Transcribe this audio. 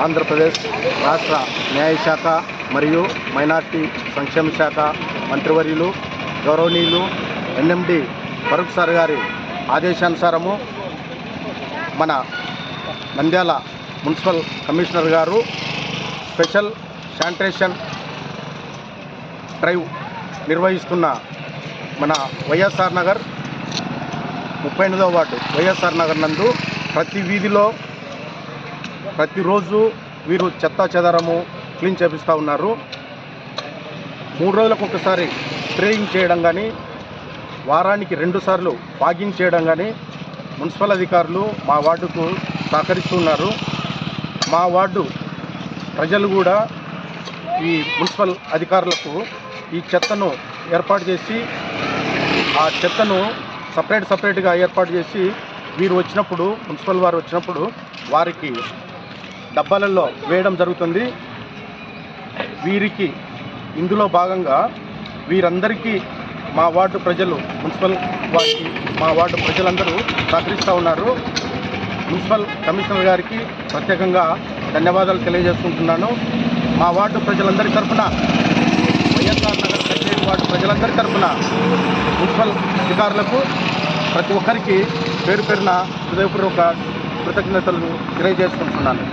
ఆంధ్రప్రదేశ్ రాష్ట్ర న్యాయశాఖ మరియు మైనార్టీ సంక్షేమ శాఖ మంత్రివర్యులు గౌరవనీయులు ఎన్ఎండి ఫరూక్ సార్ గారి ఆదేశానుసారము మన నంద్యాల మున్సిపల్ కమిషనర్ గారు స్పెషల్ శానిటేషన్ డ్రైవ్ నిర్వహిస్తున్న మన వైఎస్ఆర్ నగర్ 38వ వార్డు వైఎస్ఆర్ నగర్ నందు ప్రతి వీధిలో ప్రతిరోజు వీరు చెత్తా చెదారము క్లీన్ చేపిస్తూ ఉన్నారు. 3 రోజులకు ఒకసారి స్ప్రేయింగ్ చేయడం కానీ, వారానికి 2 సార్లు ఫాగింగ్ చేయడం కానీ మున్సిపల్ అధికారులు మా వార్డుకు సహకరిస్తున్నారు. మా వార్డు ప్రజలు కూడా ఈ మున్సిపల్ అధికారులకు ఈ చెత్తను ఏర్పాటు చేసి, ఆ చెత్తను సపరేట్గా ఏర్పాటు చేసి వీరు వచ్చినప్పుడు, మున్సిపల్ వారు వచ్చినప్పుడు వారికి డబ్బాలలో వేయడం జరుగుతుంది. వీరికి ఇందులో భాగంగా వీరందరికీ మా వార్డు ప్రజలు, మున్సిపల్ వారికి మా వార్డు ప్రజలందరూ సహకరిస్తూ ఉన్నారు. మున్సిపల్ కమిషనర్ గారికి ప్రత్యేకంగా ధన్యవాదాలు తెలియజేసుకుంటున్నాను. మా వార్డు ప్రజలందరి తరఫున, వైఎస్ఆర్ నగర్ సెక్రటరీ వార్డు ప్రజలందరి తరఫున మున్సిపల్ అధికారులకు ప్రతి ఒక్కరికి పేరు పేరున హృదయపూర్వక కృతజ్ఞతలు తెలియజేసుకుంటున్నాను.